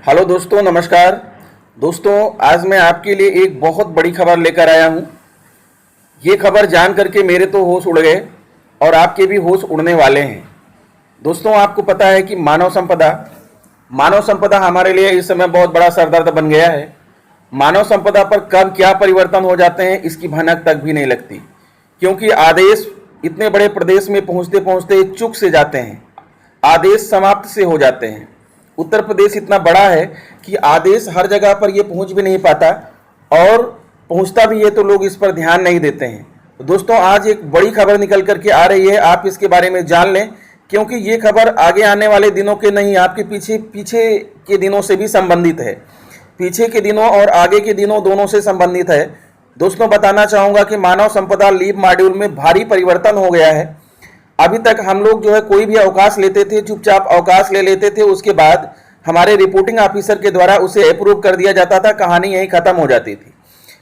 Hello दोस्तों, नमस्कार। दोस्तों, आज मैं आपके लिए एक बहुत बड़ी खबर लेकर आया हूँ। ये खबर जान करके मेरे तो होश उड़ गए और आपके भी होश उड़ने वाले हैं। दोस्तों, आपको पता है कि मानव संपदा हमारे लिए इस समय बहुत बड़ा सरदर्द बन गया है। मानव संपदा पर कब क्या परिवर्तन हो जाते हैं इसकी भनक तक भी नहीं लगती, क्योंकि आदेश इतने बड़े प्रदेश में पहुंचते पहुंचते चूक से जाते हैं, आदेश समाप्त से हो जाते हैं। उत्तर प्रदेश इतना बड़ा है कि आदेश हर जगह पर ये पहुंच भी नहीं पाता, और पहुंचता भी है तो लोग इस पर ध्यान नहीं देते हैं। तो दोस्तों, आज एक बड़ी खबर निकल करके आ रही है, आप इसके बारे में जान लें, क्योंकि ये खबर आगे आने वाले दिनों के नहीं, आपके पीछे के दिनों से भी संबंधित है। पीछे के दिनों और आगे के दिनों दोनों से संबंधित है। दोस्तों, बताना चाहूँगा कि मानव संपदा लीव मॉड्यूल में भारी परिवर्तन हो गया है। अभी तक हम लोग कोई भी अवकाश लेते थे, चुपचाप अवकाश ले लेते थे, उसके बाद हमारे रिपोर्टिंग ऑफिसर के द्वारा उसे अप्रूव कर दिया जाता था, कहानी यहीं खत्म हो जाती थी।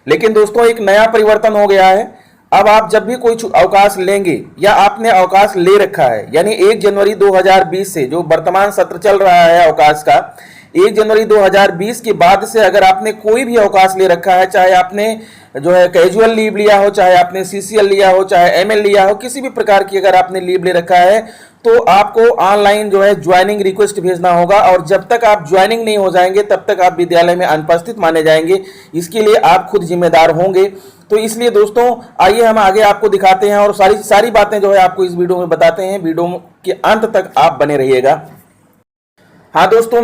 लेकिन दोस्तों, एक नया परिवर्तन हो गया है। अब आप जब भी कोई अवकाश लेंगे या आपने अवकाश ले रखा है, यानी 1 जनवरी 2020 से जो वर्तमान सत्र चल रहा है अवकाश का, 1 जनवरी 2020 के बाद से अगर आपने कोई भी अवकाश ले रखा है, चाहे आपने कैजुअल लीव लिया हो, चाहे आपने सीसीएल लिया हो, चाहे एमएल लिया हो, किसी भी प्रकार की अगर आपने लीव ले रखा है, तो आपको ऑनलाइन ज्वाइनिंग रिक्वेस्ट भेजना होगा। और जब तक आप ज्वाइनिंग नहीं हो जाएंगे तब तक आप विद्यालय में अनुपस्थित माने जाएंगे। इसके लिए आप खुद जिम्मेदार होंगे। तो इसलिए दोस्तों, आइए हम आगे आपको दिखाते हैं और सारी बातें आपको इस वीडियो में बताते हैं। वीडियो के अंत तक आप बने रहिएगा। हाँ दोस्तों,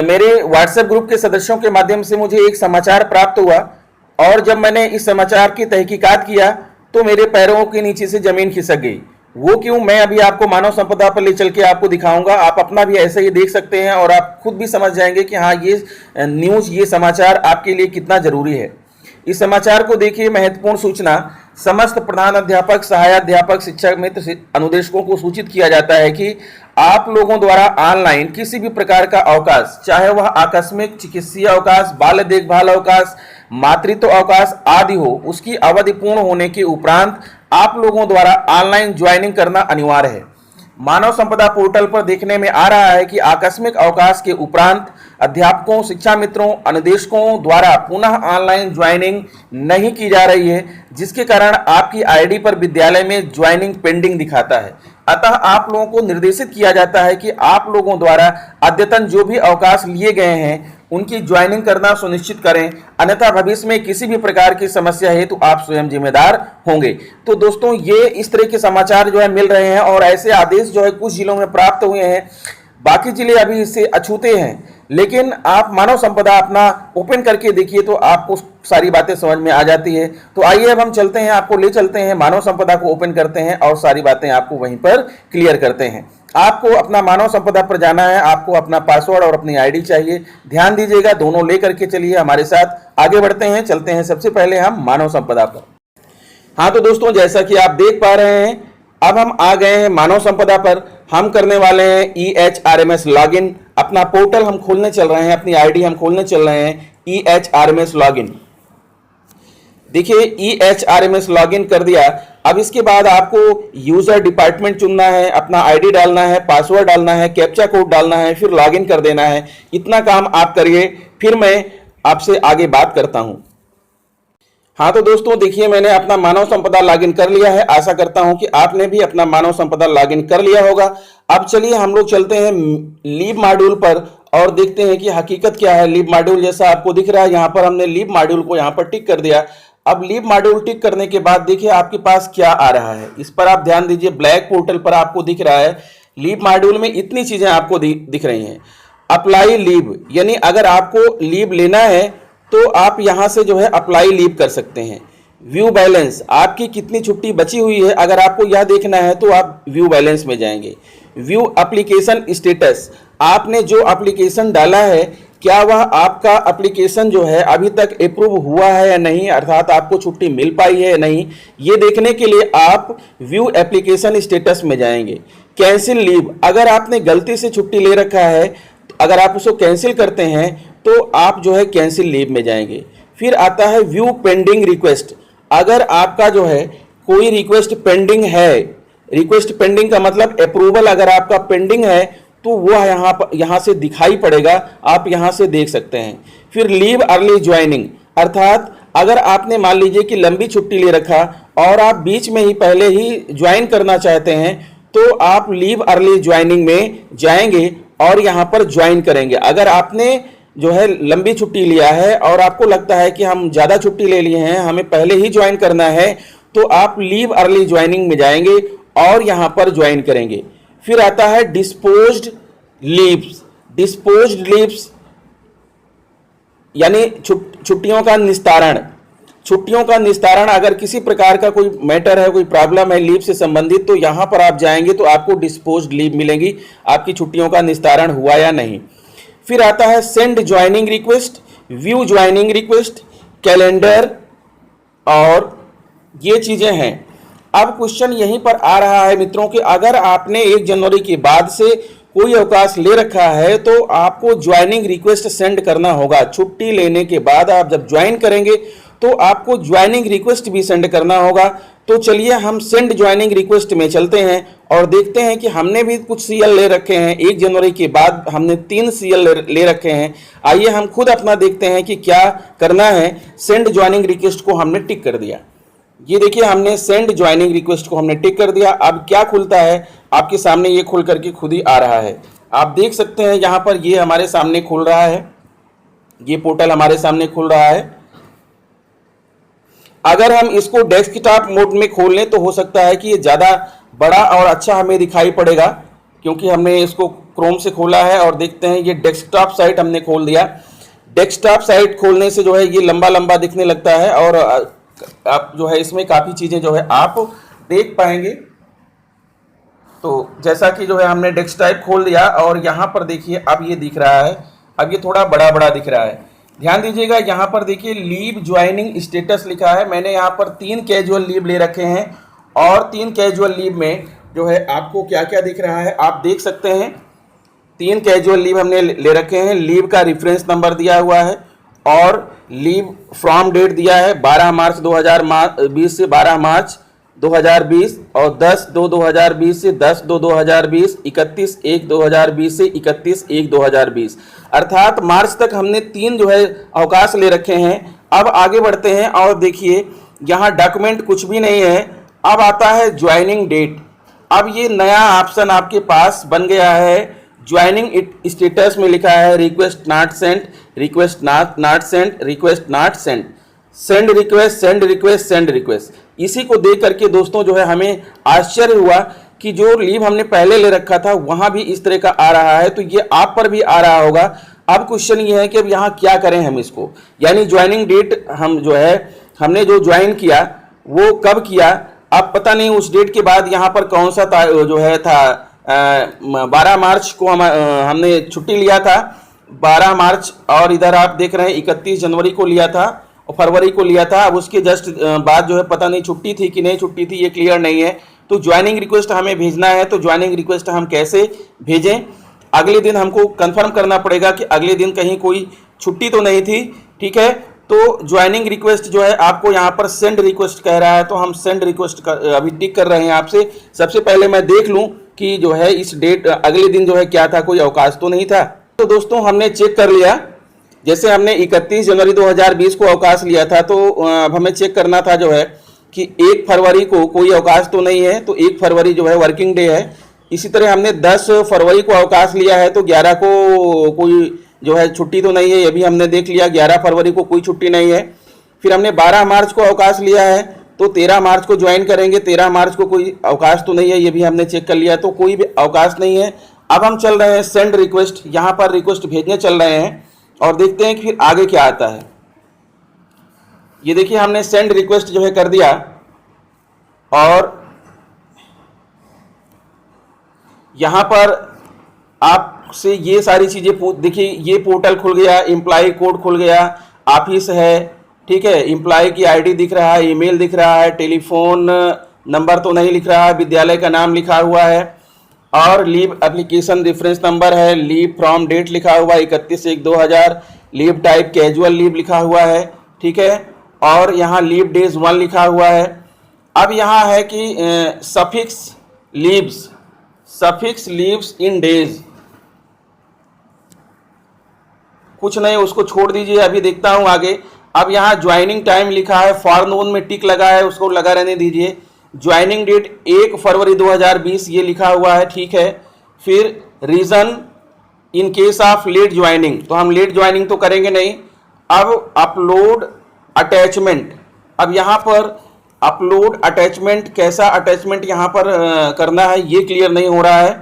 मेरे व्हाट्सएप ग्रुप के सदस्यों के माध्यम से मुझे एक समाचार प्राप्त हुआ, और जब मैंने इस समाचार की तहकीकात किया तो मेरे पैरों के नीचे से जमीन खिसक गई। वो क्यों, मैं अभी आपको मानव संपदा पर ले चल के आपको दिखाऊंगा। आप अपना भी ऐसे ही देख सकते हैं और आप खुद भी समझ जाएंगे कि हाँ, ये न्यूज़, ये समाचार आपके लिए कितना जरूरी है। इस समाचार को देखिए। महत्वपूर्ण सूचना। समस्त प्रधान अध्यापक, सहायक शिक्षक मित्र, अनुदेशकों को सूचित किया जाता है कि आप लोगों द्वारा ऑनलाइन किसी भी प्रकार का अवकाश, चाहे वह आकस्मिक चिकित्सीय अवकाश, बाल देखभाल अवकाश, मातृत्व अवकाश आदि हो, उसकी अवधि पूर्ण होने के उपरांत आप लोगों द्वारा ऑनलाइन ज्वाइनिंग करना अनिवार्य है। मानव संपदा पोर्टल पर देखने में आ रहा है कि आकस्मिक अवकाश के उपरांत अध्यापकों, शिक्षा मित्रों, अनुदेशकों द्वारा पुनः ऑनलाइन ज्वाइनिंग नहीं की जा रही है, जिसके कारण आपकी आईडी पर विद्यालय में ज्वाइनिंग पेंडिंग दिखाता है। अतः आप लोगों को निर्देशित किया जाता है कि आप लोगों द्वारा अद्यतन जो भी अवकाश लिए गए हैं उनकी ज्वाइनिंग करना सुनिश्चित करें, अन्यथा भविष्य में किसी भी प्रकार की समस्या है तो आप स्वयं जिम्मेदार होंगे। तो दोस्तों, ये इस तरह के समाचार मिल रहे हैं, और ऐसे आदेश कुछ जिलों में प्राप्त हुए हैं। बाकी जिले अभी इससे अछूते हैं, लेकिन आप मानव संपदा अपना ओपन करके देखिए तो आपको सारी बातें समझ में आ जाती है। तो आइए अब हम चलते हैं, आपको ले चलते हैं, मानव संपदा को ओपन करते हैं और सारी बातें आपको वहीं पर क्लियर करते हैं। आपको अपना मानव संपदा पर जाना है, आपको अपना पासवर्ड और अपनी आईडी चाहिए। ध्यान दीजिएगा, दोनों लेकर के चलिए, हमारे साथ आगे बढ़ते हैं। चलते हैं सबसे पहले हम मानव संपदा पर। हाँ तो दोस्तों, जैसा कि आप देख पा रहे हैं, अब हम आ गए हैं मानव संपदा पर। हम करने वाले हैं EHRMS लॉगिन। अपना पोर्टल हम खोलने चल रहे हैं, अपनी आईडी हम खोलने चल रहे हैं। EHRMS लॉगिन, देखिए EHRMS लॉगिन कर दिया। अब इसके बाद आपको यूजर डिपार्टमेंट चुनना है, अपना आईडी डालना है, पासवर्ड डालना है, कैप्चा कोड डालना है, फिर लॉगिन कर देना है। इतना काम आप करिए, फिर मैं आपसे आगे बात करता हूं। हाँ तो दोस्तों, देखिए मैंने अपना मानव संपदा लॉगिन कर लिया है। आशा करता हूं कि आपने भी अपना मानव संपदा लॉगिन कर लिया होगा। अब चलिए हम लोग चलते हैं लीव मॉड्यूल पर और देखते हैं कि हकीकत क्या है। लीव मॉड्यूल जैसा आपको दिख रहा है, यहाँ पर हमने लीव मॉड्यूल को यहाँ पर टिक कर दिया। अब लीव मॉड्यूल टिक करने के बाद देखिए आपके पास क्या आ रहा है, इस पर आप ध्यान दीजिए। ब्लैक पोर्टल पर आपको दिख रहा है, लीव मॉड्यूल में इतनी चीजें आपको दिख रही हैं। अप्लाई लीव, यानी अगर आपको लीव लेना है तो आप यहां से अप्लाई लीव कर सकते हैं। व्यू बैलेंस, आपकी कितनी छुट्टी बची हुई है, अगर आपको यह देखना है तो आप व्यू बैलेंस में जाएंगे। व्यू एप्लीकेशन स्टेटस, आपने जो एप्लीकेशन डाला है क्या वह आपका एप्लीकेशन अभी तक अप्रूव हुआ है या नहीं, अर्थात आपको छुट्टी मिल पाई है या नहीं, ये देखने के लिए आप व्यू एप्लीकेशन स्टेटस में जाएंगे। कैंसिल लीव, अगर आपने गलती से छुट्टी ले रखा है, अगर आप उसको कैंसिल करते हैं तो आप कैंसिल लीव में जाएंगे। फिर आता है व्यू पेंडिंग रिक्वेस्ट, अगर आपका कोई रिक्वेस्ट पेंडिंग है, रिक्वेस्ट पेंडिंग का मतलब अप्रूवल अगर आपका पेंडिंग है तो वो यहाँ से दिखाई पड़ेगा, आप यहाँ से देख सकते हैं। फिर लीव अर्ली ज्वाइनिंग, अर्थात अगर आपने मान लीजिए कि लंबी छुट्टी ले रखा और आप बीच में ही पहले ही ज्वाइन करना चाहते हैं, तो आप लीव अर्ली ज्वाइनिंग में जाएंगे और यहाँ पर ज्वाइन करेंगे। अगर आपने जो है लंबी छुट्टी लिया है और आपको लगता है कि हम ज़्यादा छुट्टी ले लिए हैं, हमें पहले ही ज्वाइन करना है, तो आप लीव अर्ली ज्वाइनिंग में जाएंगे और यहाँ पर ज्वाइन करेंगे। फिर आता है डिस्पोज्ड लीव्स। डिस्पोज्ड लीव्स यानी छुट्टियों का निस्तारण। छुट्टियों का निस्तारण, अगर किसी प्रकार का कोई मैटर है, कोई प्रॉब्लम है लीव से संबंधित, तो यहाँ पर आप जाएंगे तो आपको डिस्पोज्ड लीव मिलेंगी, आपकी छुट्टियों का निस्तारण हुआ या नहीं। फिर आता है send joining request, view joining request, calendar, और ये चीज़ें हैं। अब क्वेश्चन यहीं पर आ रहा है मित्रों कि अगर आपने 1 जनवरी के बाद से कोई अवकाश ले रखा है तो आपको ज्वाइनिंग रिक्वेस्ट सेंड करना होगा। छुट्टी लेने के बाद आप जब ज्वाइन करेंगे तो आपको ज्वाइनिंग रिक्वेस्ट भी सेंड करना होगा। तो चलिए हम सेंड ज्वाइनिंग रिक्वेस्ट में चलते हैं और देखते हैं कि हमने भी कुछ सीएल ले रखे हैं। 1 जनवरी के बाद हमने 3 सीएल ले रखे हैं। आइए हम खुद अपना देखते हैं कि क्या करना है। सेंड ज्वाइनिंग रिक्वेस्ट को हमने टिक कर दिया। ये देखिए, हमने सेंड ज्वाइनिंग रिक्वेस्ट को हमने टिक कर दिया। अब क्या खुलता है आपके सामने, ये खुल करके खुद ही आ रहा है। आप देख सकते हैं यहाँ पर ये हमारे सामने खुल रहा है, ये पोर्टल हमारे सामने खुल रहा है। अगर हम इसको डेस्कटॉप मोड में खोल लें तो हो सकता है कि ये ज़्यादा बड़ा और अच्छा हमें दिखाई पड़ेगा, क्योंकि हमने इसको क्रोम से खोला है। और देखते हैं ये डेस्कटॉप साइट हमने खोल दिया। डेस्कटॉप साइट खोलने से जो है ये लंबा लंबा दिखने लगता है और आप जो है इसमें काफ़ी चीज़ें जो है आप देख पाएंगे। तो जैसा कि जो है हमने डेस्कटॉप खोल दिया और यहाँ पर देखिए अब ये दिख रहा है, अब ये थोड़ा बड़ा बड़ा दिख रहा है। ध्यान दीजिएगा, यहाँ पर देखिए लीव ज्वाइनिंग स्टेटस लिखा है। मैंने यहाँ पर 3 कैजुअल लीव ले रखे हैं और 3 कैजुअल लीव में जो है आपको क्या क्या दिख रहा है आप देख सकते हैं। 3 कैजुअल लीव हमने ले रखे हैं। लीव का रेफरेंस नंबर दिया हुआ है और लीव फ्रॉम डेट दिया है 12 मार्च 2020 से 12 मार्च 2020 और 10/2/2020 से 10/2/2020, 31/1/2020 से 31/1/2020, अर्थात मार्च तक हमने 3 जो है अवकाश ले रखे हैं। अब आगे बढ़ते हैं और देखिए यहाँ डॉक्यूमेंट कुछ भी नहीं है। अब आता है ज्वाइनिंग डेट। अब ये नया ऑप्शन आपके पास बन गया है। ज्वाइनिंग स्टेटस में लिखा है request not sent, request not sent, request not sent, send request, send request, send request. इसी को देख करके दोस्तों जो है हमें आश्चर्य हुआ कि जो लीव हमने पहले ले रखा था वहां भी इस तरह का आ रहा है, तो ये आप पर भी आ रहा होगा। अब क्वेश्चन ये है कि अब यहाँ क्या करें हम इसको, यानी ज्वाइनिंग डेट हम जो है हमने जो ज्वाइन किया वो कब किया, अब पता नहीं उस डेट के बाद यहाँ पर कौन सा जो है था 12 मार्च को हमने छुट्टी लिया था 12 मार्च, और इधर आप देख रहे हैं 31 जनवरी को लिया था और फरवरी को लिया था। अब उसके जस्ट बाद जो है पता नहीं छुट्टी थी कि नहीं छुट्टी थी, ये क्लियर नहीं है। तो ज्वाइनिंग रिक्वेस्ट हमें भेजना है, तो ज्वाइनिंग रिक्वेस्ट हम कैसे भेजें, अगले दिन हमको कंफर्म करना पड़ेगा कि अगले दिन कहीं कोई छुट्टी तो नहीं थी, ठीक है। तो ज्वाइनिंग रिक्वेस्ट जो है आपको यहाँ पर सेंड रिक्वेस्ट कह रहा है, तो हम सेंड रिक्वेस्ट अभी टिक कर रहे हैं आपसे। सबसे पहले मैं देख लूँ कि जो है इस डेट अगले दिन जो है क्या था, कोई अवकाश तो नहीं था। तो दोस्तों हमने चेक कर लिया, जैसे हमने 31 जनवरी 2020 को अवकाश लिया था, तो अब हमें चेक करना था जो है कि 1 फरवरी को कोई अवकाश तो नहीं है, तो 1 फरवरी जो है वर्किंग डे है। इसी तरह हमने 10 फरवरी को अवकाश लिया है, तो 11 को कोई जो है छुट्टी तो नहीं है, ये भी हमने देख लिया, 11 फरवरी को कोई छुट्टी नहीं है। फिर हमने 12 मार्च को अवकाश लिया है, तो 13 मार्च को ज्वाइन करेंगे, 13 मार्च को कोई अवकाश तो नहीं है, ये भी हमने चेक कर लिया, तो कोई भी अवकाश नहीं है। अब हम चल रहे हैं सेंड रिक्वेस्ट, यहाँ पर रिक्वेस्ट भेजने चल रहे हैं और देखते हैं कि फिर आगे क्या आता है। ये देखिए हमने सेंड रिक्वेस्ट जो है कर दिया और यहाँ पर आपसे ये सारी चीज़ें देखिए, ये पोर्टल खुल गया, एम्प्लॉय कोड खुल गया, ऑफिस है, ठीक है, एम्प्लॉय की आईडी दिख रहा है, ईमेल दिख रहा है, टेलीफोन नंबर तो नहीं लिख रहा है, विद्यालय का नाम लिखा हुआ है और लीव एप्लीकेशन रेफरेंस नंबर है, लीव फ्रॉम डेट लिखा हुआ है 31/1/2000, लीव टाइप कैजुअल लीव लिखा हुआ है, ठीक है, और यहाँ लीव डेज 1 लिखा हुआ है। अब यहाँ है कि सफिक्स लीव्स इन डेज, कुछ नहीं, उसको छोड़ दीजिए, अभी देखता हूँ आगे। अब यहाँ ज्वाइनिंग टाइम लिखा है, फॉर नोन में टिक लगा है, उसको लगा रहने दीजिए। ज्वाइनिंग डेट 1 फरवरी 2020 ये लिखा हुआ है, ठीक है। फिर reason in case of late joining, तो हम लेट ज्वाइनिंग तो करेंगे नहीं। अब अपलोड अटैचमेंट, अब यहाँ पर अपलोड अटैचमेंट, कैसा अटैचमेंट यहाँ पर करना है ये क्लियर नहीं हो रहा है,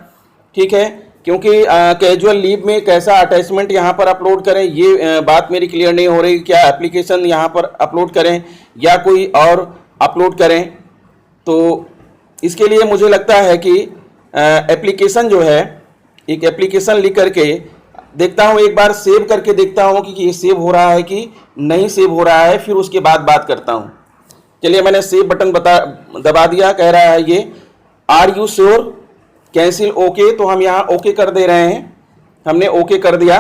ठीक है। क्योंकि कैजुअल लीव में कैसा अटैचमेंट यहाँ पर अपलोड करें ये बात मेरी क्लियर नहीं हो रही। क्या एप्लीकेशन यहाँ पर अपलोड करें या कोई और अपलोड करें? तो इसके लिए मुझे लगता है कि एप्लीकेशन जो है, एक एप्लीकेशन लिख करके देखता हूँ, एक बार सेव करके देखता हूँ कि ये सेव हो रहा है कि नहीं सेव हो रहा है, फिर उसके बाद बात करता हूँ। चलिए, मैंने सेव बटन दबा दिया, कह रहा है ये are you sure, cancel okay, तो हम यहाँ ओके कर दे रहे हैं। हमने ओके कर दिया।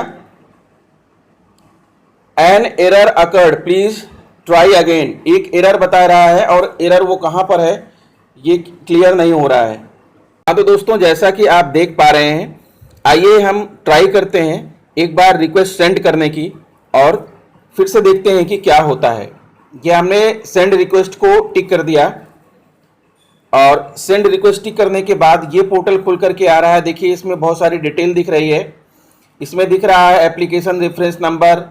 An error occurred, please try again, एक एरर बता रहा है और एरर वो कहाँ पर है ये क्लियर नहीं हो रहा है। हाँ तो दोस्तों, जैसा कि आप देख पा रहे हैं, आइए हम ट्राई करते हैं एक बार रिक्वेस्ट सेंड करने की और फिर से देखते हैं कि क्या होता है। ये हमने सेंड रिक्वेस्ट को टिक कर दिया और सेंड रिक्वेस्ट टिक करने के बाद ये पोर्टल खुल करके आ रहा है। देखिए, इसमें बहुत सारी डिटेल दिख रही है। इसमें दिख रहा है application reference number,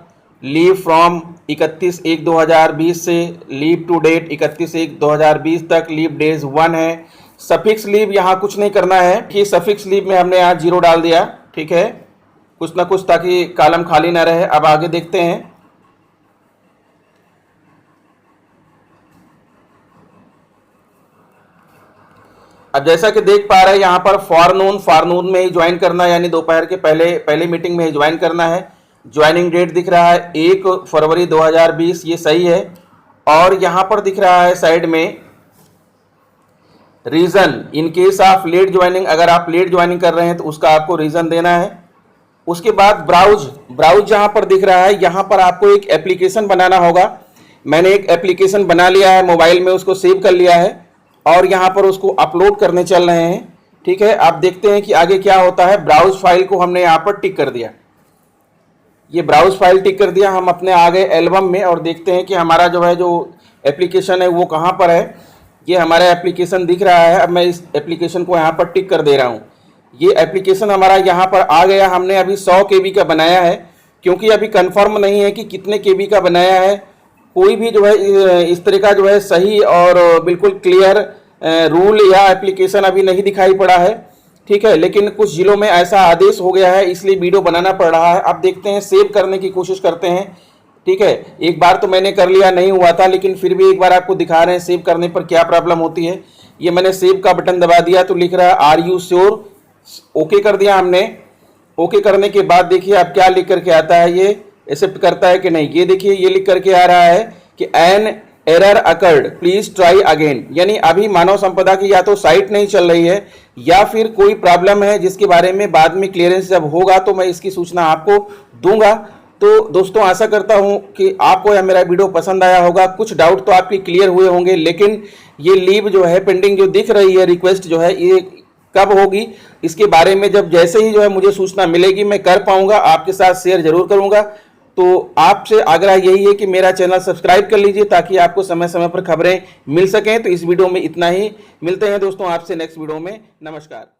leave from 31/1/2020 से लीव टू डेट 31/1/2020 तक, लीव डेज 1 है। सफिक्स लीव यहाँ कुछ नहीं करना है कि सफिक्स लीव में हमने यहाँ 0 डाल दिया, ठीक है, कुछ ना कुछ, ताकि कॉलम खाली ना रहे। अब आगे देखते हैं। अब जैसा कि देख पा रहे हैं यहाँ पर फॉर नून में ही ज्वाइन करना है, यानी दोपहर के पहले मीटिंग में ही ज्वाइन करना है। ज्वाइनिंग डेट दिख रहा है 1 फरवरी 2020, ये सही है। और यहाँ पर दिख रहा है साइड में reason in case of late joining, अगर आप लेट ज्वाइनिंग कर रहे हैं तो उसका आपको रीज़न देना है। उसके बाद ब्राउज जहाँ पर दिख रहा है, यहाँ पर आपको एक एप्लीकेशन बनाना होगा। मैंने एक एप्लीकेशन बना लिया है मोबाइल में, उसको सेव कर लिया है और यहाँ पर उसको अपलोड करने चल रहे हैं, ठीक है। आप देखते हैं कि आगे क्या होता है। ब्राउज फाइल को हमने यहाँ पर टिक कर दिया, ये ब्राउज फाइल टिक कर दिया। हम अपने आ गए एल्बम में और देखते हैं कि हमारा जो है जो एप्लीकेशन है वो कहाँ पर है। ये हमारा एप्लीकेशन दिख रहा है। अब मैं इस एप्लीकेशन को यहाँ पर टिक कर दे रहा हूँ। ये एप्लीकेशन हमारा यहाँ पर आ गया। हमने अभी 100 KB का बनाया है, क्योंकि अभी कंफर्म नहीं है कि कितने KB का बनाया है। कोई भी जो है इस तरह का जो है सही और बिल्कुल क्लियर रूल या एप्लीकेशन अभी नहीं दिखाई पड़ा है, ठीक है। लेकिन कुछ जिलों में ऐसा आदेश हो गया है, इसलिए वीडियो बनाना पड़ रहा है। अब देखते हैं, सेव करने की कोशिश करते हैं, ठीक है। एक बार तो मैंने कर लिया, नहीं हुआ था, लेकिन फिर भी एक बार आपको दिखा रहे हैं सेव करने पर क्या प्रॉब्लम होती है। ये मैंने सेव का बटन दबा दिया तो लिख रहा है आर यू श्योर, ओके कर दिया हमने। ओके करने के बाद देखिए अब क्या लिख करके आता है, ये एक्सेप्ट करता है कि नहीं। ये देखिए, ये लिख करके आ रहा है कि an error occurred, please try again, यानी अभी मानव संपदा की या तो साइट नहीं चल रही है या फिर कोई प्रॉब्लम है, जिसके बारे में बाद में क्लियरेंस जब होगा तो मैं इसकी सूचना आपको दूंगा। तो दोस्तों, आशा करता हूं कि आपको यह मेरा वीडियो पसंद आया होगा। कुछ डाउट तो आपके क्लियर हुए होंगे, लेकिन ये लीव जो है पेंडिंग जो दिख रही है, रिक्वेस्ट जो है, ये कब होगी इसके बारे में जब जैसे ही जो है मुझे सूचना मिलेगी मैं कर पाऊंगा, आपके साथ शेयर जरूर करूंगा। तो आपसे आग्रह यही है कि मेरा चैनल सब्सक्राइब कर लीजिए ताकि आपको समय समय पर खबरें मिल सकें। तो इस वीडियो में इतना ही, मिलते हैं दोस्तों आपसे नेक्स्ट वीडियो में। नमस्कार।